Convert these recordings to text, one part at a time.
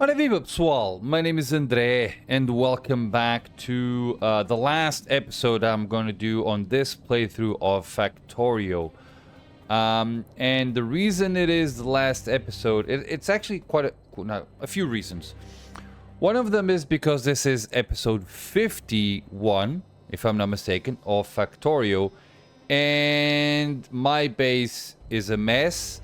Ora viva pessoal, my name is André and welcome back to the last episode I'm going to do on this playthrough of Factorio. And the reason it is the last episode, it's actually a few reasons. One of them is because this is episode 51, if I'm not mistaken, of Factorio, and my base is a mess.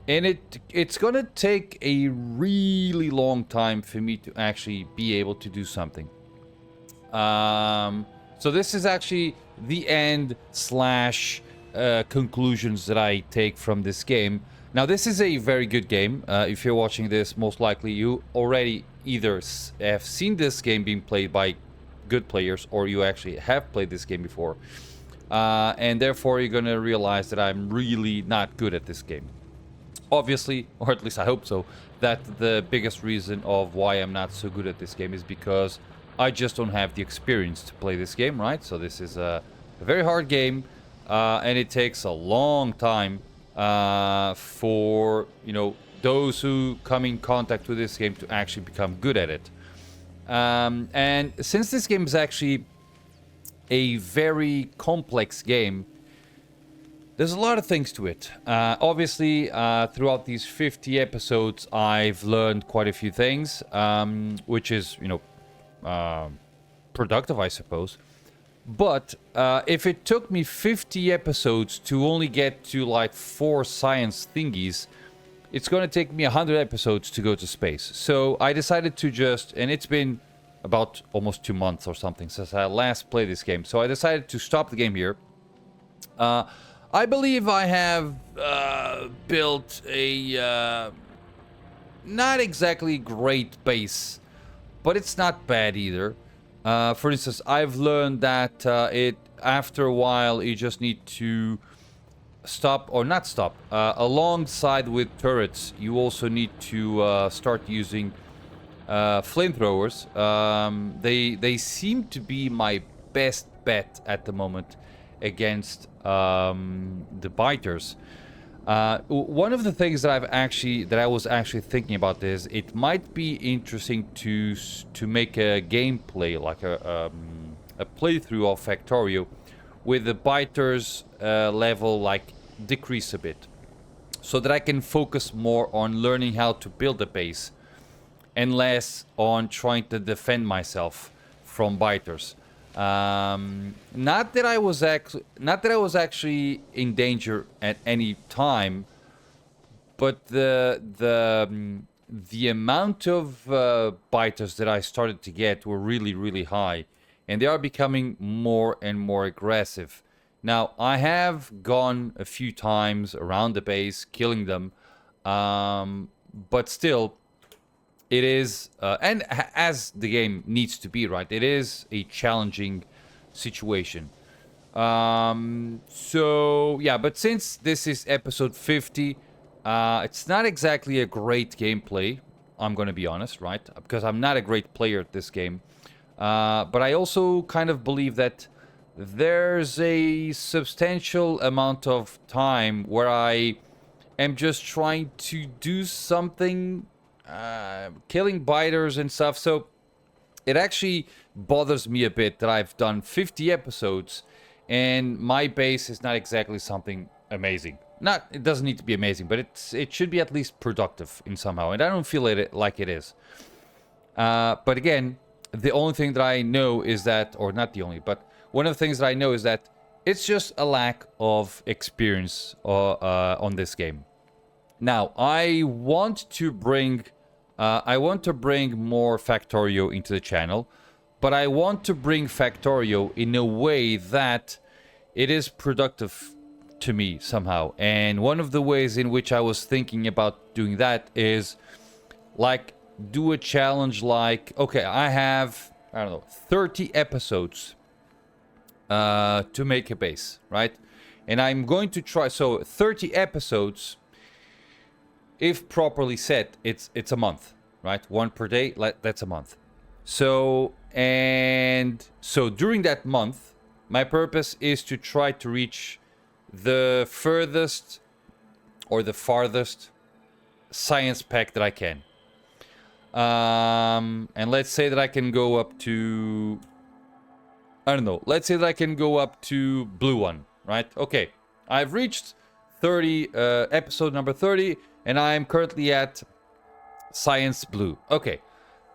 And it's gonna take a really long time for me to actually be able to do something. So this is actually the end slash conclusions that I take from this game. Now this is a very good game. If you're watching this, most likely you already either have seen this game being played by good players, or you actually have played this game before. And therefore you're gonna realize that I'm really not good at this game. Obviously, or at least I hope so, that the biggest reason of why I'm not so good at this game is because I just don't have the experience to play this game, right? So this is a very hard game, and it takes a long time for, those who come in contact with this game to actually become good at it. And since this game is actually a very complex game, there's a lot of things to it. Obviously, throughout these 50 episodes, I've learned quite a few things, which is, productive, I suppose. But if it took me 50 episodes to only get to like 4 science thingies, it's going to take me 100 episodes to go to space. So I decided to and it's been about almost 2 months or something since I last played this game. So I decided to stop the game here. I believe I have built a not exactly great base, but it's not bad either. For instance, I've learned that after a while you just need to stop, or not stop, alongside with turrets you also need to start using flamethrowers. They seem to be my best bet at the moment against the biters. One of the things that I was actually thinking about is it might be interesting to make a gameplay, like a playthrough of Factorio, with the biters level like decrease a bit, so that I can focus more on learning how to build a base and less on trying to defend myself from biters. Not that I was actually in danger at any time, but the amount of biters that I started to get were really high, and they are becoming more and more aggressive. Now I have gone a few times around the base killing them, but still it is, and as the game needs to be, right? It is a challenging situation. So yeah, but since this is episode 50, it's not exactly a great gameplay. I'm gonna be honest, right? Because I'm not a great player at this game. But I also kind of believe that there's a substantial amount of time where I am just trying to do something, killing biters and stuff. So it actually bothers me a bit that I've done 50 episodes and my base is not exactly something amazing. It doesn't need to be amazing, but it should be at least productive in somehow, and I don't feel like it is. But again, the only thing that I know is that, or not the only, but one of the things that I know is that it's just a lack of experience on this game. Now, I want to bring more Factorio into the channel, but I want to bring Factorio in a way that it is productive to me somehow. And one of the ways in which I was thinking about doing that is like do a challenge like, okay, I have, I don't know, 30 episodes to make a base, right? And I'm going to try, so 30 episodes, if properly set, it's a month, right? One per day, that's a month. So during that month, my purpose is to try to reach the furthest or the farthest science pack that I can. And let's say that I can go up to... I don't know. Let's say that I can go up to blue one, right? Okay. I've reached 30, episode number 30, and I'm currently at Science Blue. Okay.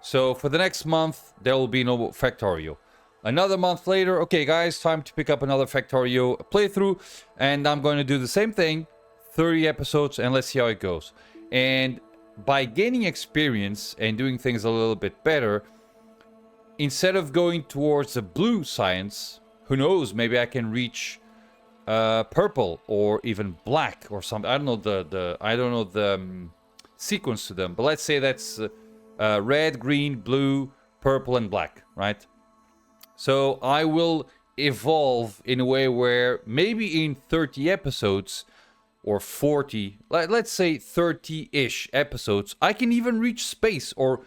So for the next month, there will be no Factorio. Another month later, okay, guys, time to pick up another Factorio playthrough, and I'm going to do the same thing, 30 episodes, and let's see how it goes. And by gaining experience and doing things a little bit better, instead of going towards the blue science, who knows, maybe I can reach purple or even black or something. I don't know the sequence to them, but let's say that's red, green, blue, purple, and black, right? So I will evolve in a way where maybe in 30 episodes or 40, let's say 30-ish episodes, I can even reach space or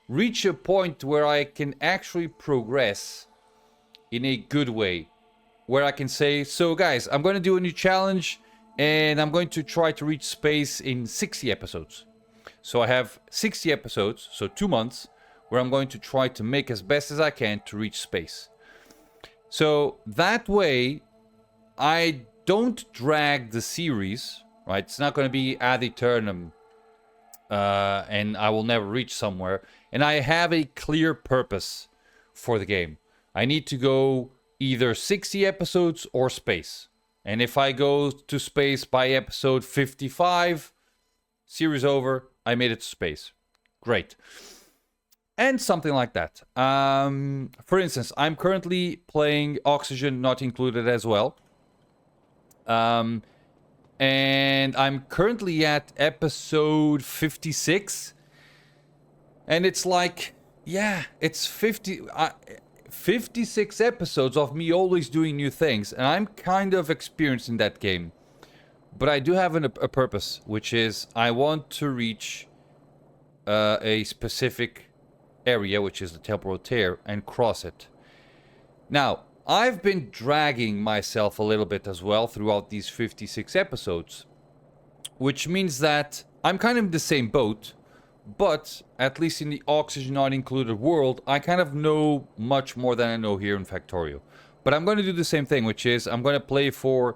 reach a point where I can actually progress in a good way. Where I can say, so guys, I'm going to do a new challenge and I'm going to try to reach space in 60 episodes. So I have 60 episodes, so 2 months, where I'm going to try to make as best as I can to reach space. So that way, I don't drag the series, right? It's not going to be ad eternum, and I will never reach somewhere. And I have a clear purpose for the game. I need to go either 60 episodes or space. And if I go to space by episode 55, series over, I made it to space. Great. And something like that. For instance, I'm currently playing Oxygen Not Included as well. And I'm currently at episode 56. And it's like, yeah, it's 56 episodes of me always doing new things. And I'm kind of experienced in that game. But I do have a purpose, which is I want to reach a specific area, which is the temporal tear, and cross it. Now, I've been dragging myself a little bit as well throughout these 56 episodes, which means that I'm kind of in the same boat, but at least in the Oxygen Not Included world, I kind of know much more than I know here in Factorio. But I'm going to do the same thing, which is I'm going to play for...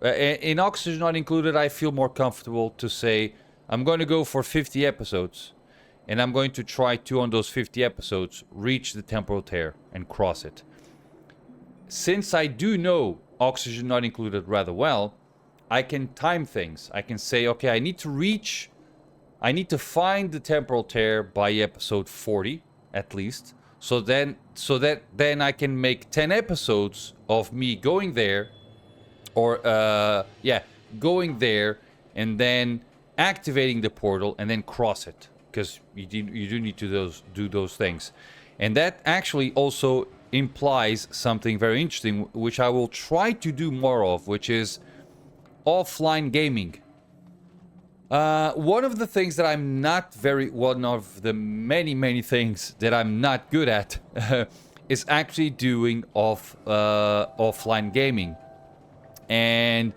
in Oxygen Not Included, I feel more comfortable to say I'm going to go for 50 episodes. And I'm going to try to, on those 50 episodes, reach the temporal tear and cross it. Since I do know Oxygen Not Included rather well, I can time things. I can say, okay, I need to find the temporal tear by episode 40, at least. So that then I can make 10 episodes of me going there. Or, going there and then activating the portal and then cross it. Because you do need to do those things. And that actually also implies something very interesting, which I will try to do more of, which is offline gaming. One of the things that I'm not one of the many things that I'm not good at is actually doing offline gaming. And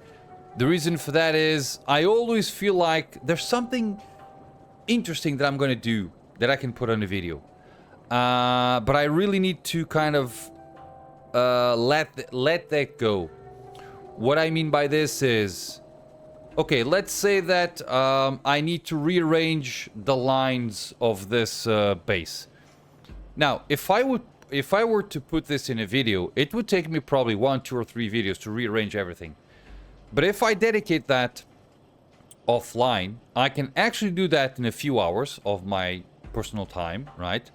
the reason for that is I always feel like there's something interesting that I'm going to do that I can put on a video. But I really need to kind of let that go. What I mean by this is, okay, let's say that I need to rearrange the lines of this base. Now, if I were to put this in a video, it would take me probably 1, 2, or 3 videos to rearrange everything. But if I dedicate that offline, I can actually do that in a few hours of my personal time, right?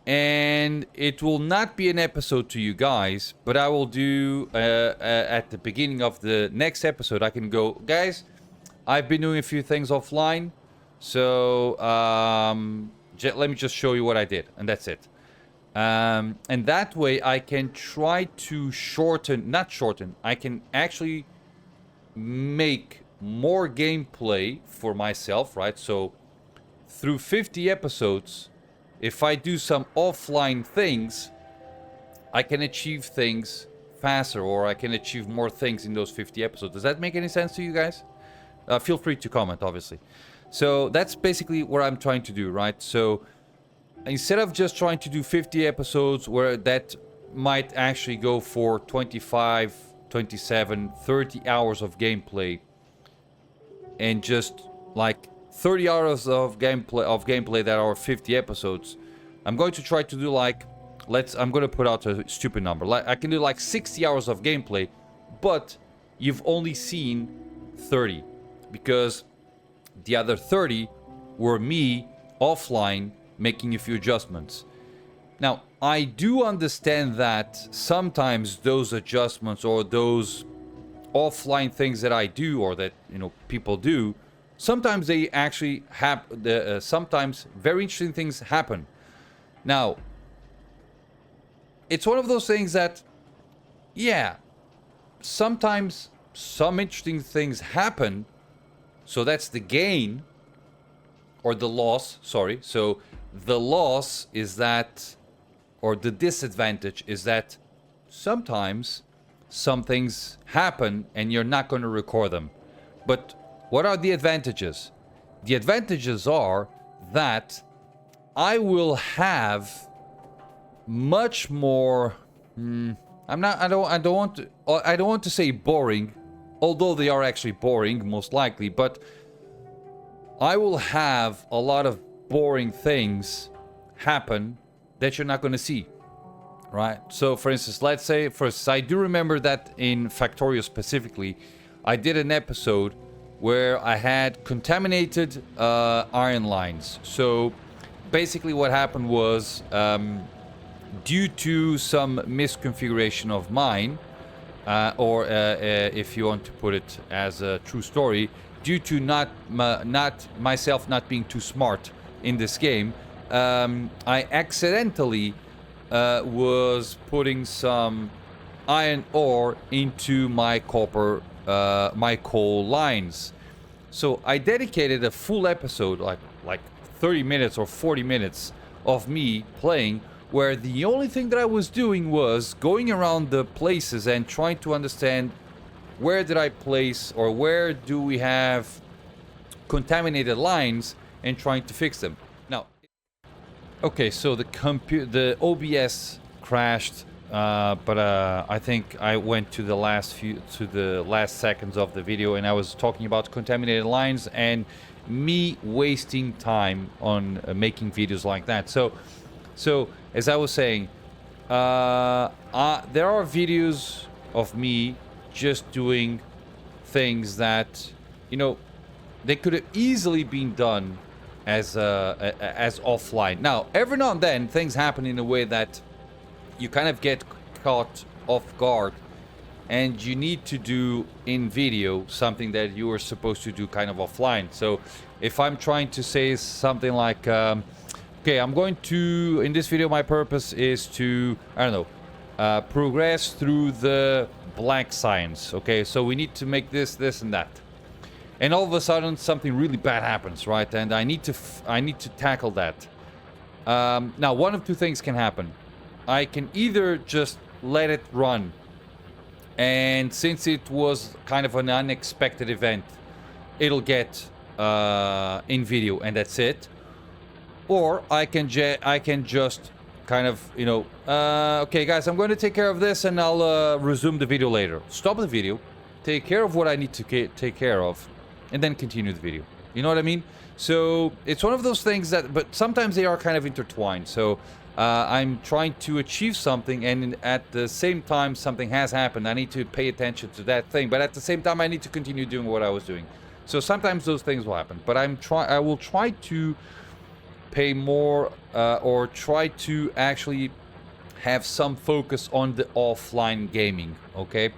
And it will not be an episode to you guys, but I will do at the beginning of the next episode, I can go, guys, I've been doing a few things offline, so let me just show you what I did, and that's it. And that way I can try to I can actually make more gameplay for myself, right? So through 50 episodes, if I do some offline things, I can achieve things faster, or I can achieve more things in those 50 episodes. Does that make any sense to you guys? Feel free to comment, obviously. So that's basically what I'm trying to do, right? So instead of just trying to do 50 episodes where that might actually go for 25, 27, 30 hours of gameplay, and just like 30 hours of gameplay that are 50 episodes, I'm going to try to do like, I'm going to put out a stupid number. Like I can do like 60 hours of gameplay, but you've only seen 30, because the other 30 were me offline making a few adjustments. Now, I do understand that sometimes those adjustments or those offline things that I do, or that, you know, people do, sometimes they actually happen. Sometimes very interesting things happen. Now, it's one of those things that, yeah, sometimes some interesting things happen. So that's the gain, or the loss, sorry. So the loss is that, or the disadvantage is that sometimes some things happen and you're not going to record them. But what are the advantages? The advantages are that I will have much more. I don't want to say boring, although they are actually boring most likely. But I will have a lot of boring things happen that you're not going to see, right? So, for instance, let's say, I do remember that in Factorio specifically, I did an episode where I had contaminated iron lines. So, basically, what happened was, due to some misconfiguration of mine, or if you want to put it as a true story, due to not myself not being too smart in this game, I accidentally was putting some iron ore into my copper, my coal lines. So I dedicated a full episode, like 30 minutes or 40 minutes of me playing, where the only thing that I was doing was going around the places and trying to understand where did I place, or where do we have contaminated lines, and trying to fix them. Now, okay, so the OBS crashed, but I think I went to the last seconds of the video, and I was talking about contaminated lines and me wasting time on making videos like that. So as I was saying, there are videos of me just doing things that, you know, they could have easily been done as offline. Now, every now and then things happen in a way that you kind of get caught off guard, and you need to do in video something that you were supposed to do kind of offline. So if I'm trying to say something like, okay, I'm going to, in this video, my purpose is to, I don't know, progress through the black science. Okay, so we need to make this, and that. And all of a sudden, something really bad happens, right? And I need to tackle that. Now, one of two things can happen. I can either just let it run, and since it was kind of an unexpected event, it'll get in video, and that's it. Or I can just kind of, you know, okay, guys, I'm going to take care of this, and I'll resume the video later. Stop the video, take care of what I need to take care of, and then continue the video. You know what I mean? So it's one of those things that, but sometimes they are kind of intertwined. So I'm trying to achieve something, and at the same time something has happened. I need to pay attention to that thing, but at the same time I need to continue doing what I was doing. So sometimes those things will happen, but I will try to pay more, or try to actually have some focus on the offline gaming. Okay,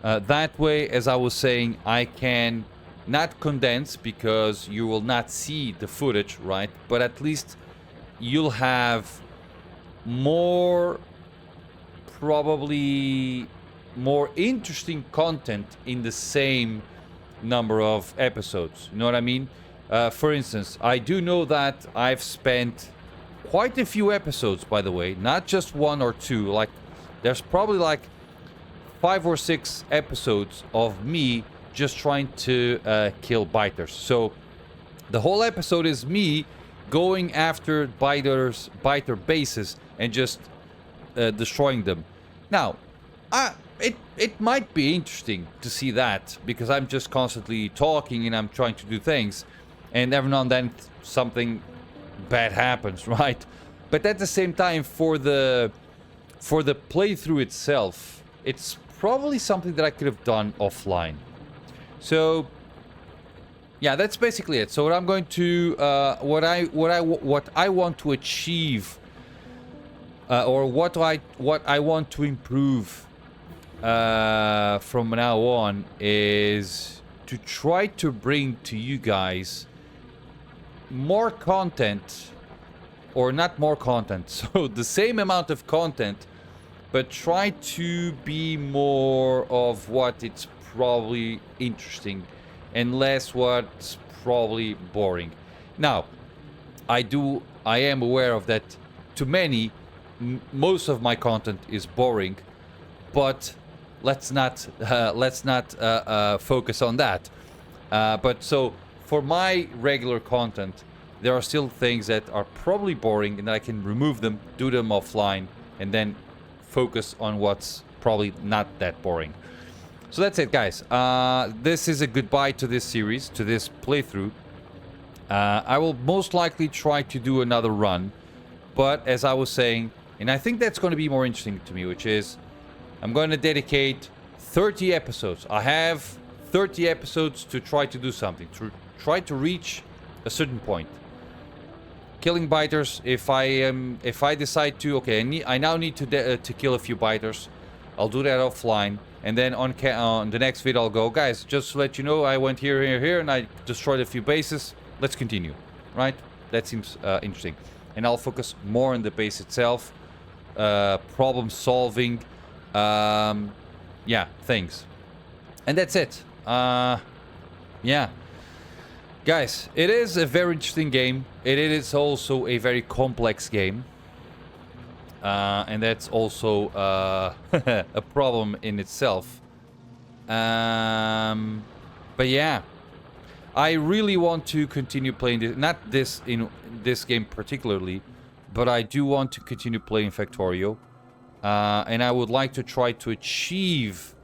that way, as I was saying, I can not condense, because you will not see the footage, right? But at least you'll have probably more interesting content in the same number of episodes. You know what I mean? For instance, I do know that I've spent quite a few episodes, by the way, not just one or two. Like, there's probably like 5 or 6 episodes of me just trying to kill biters. So the whole episode is me going after biter bases and just destroying them. Now, it might be interesting to see that, because I'm just constantly talking and I'm trying to do things, and every now and then something bad happens, right? But at the same time, for the playthrough itself, it's probably something that I could have done offline. So yeah, that's basically it. So what I'm going to what I want to achieve, or what I want to improve from now on, is to try to bring to you guys more content, or not more content, so the same amount of content, but try to be more of what it's probably interesting and less what's probably boring. Now, I am aware of that. To many, most of my content is boring, but let's not focus on that. But so for my regular content, there are still things that are probably boring, and I can remove them, do them offline, and then focus on what's probably not that boring. So that's it, guys. This is a goodbye to this series, to this playthrough. I will most likely try to do another run, but as I was saying, and I think that's going to be more interesting to me, which is I'm going to dedicate 30 episodes. I have 30 episodes to try to do something, to try to reach a certain point. Killing biters. If I decide to, okay, I now need to kill a few biters, I'll do that offline, and then on the next video I'll go, guys, just to let you know, I went here, and I destroyed a few bases. Let's continue, right? That seems interesting, and I'll focus more on the base itself, problem solving, yeah, things, and that's it. Yeah. Guys, it is a very interesting game. It is also a very complex game. And that's also a problem in itself. But yeah, I really want to continue playing this. Not this in this game particularly, but I do want to continue playing Factorio. And I would like to try to achieve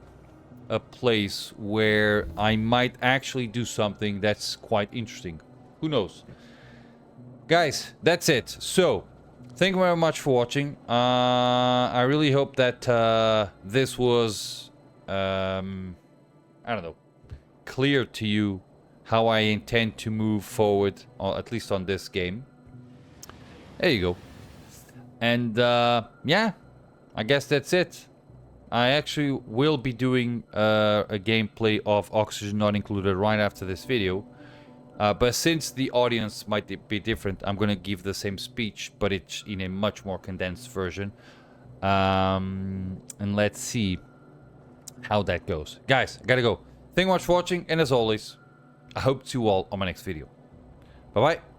a place where I might actually do something that's quite interesting. Who knows? Guys, that's it. So, thank you very much for watching. I really hope that this was, I don't know, clear to you how I intend to move forward, or at least on this game. There you go. And yeah, I guess that's it. I actually will be doing a gameplay of Oxygen Not Included right after this video. But since the audience might be different, I'm going to give the same speech, but it's in a much more condensed version. And let's see how that goes. Guys, I gotta go. Thank you much for watching, and as always, I hope to see you all on my next video. Bye-bye.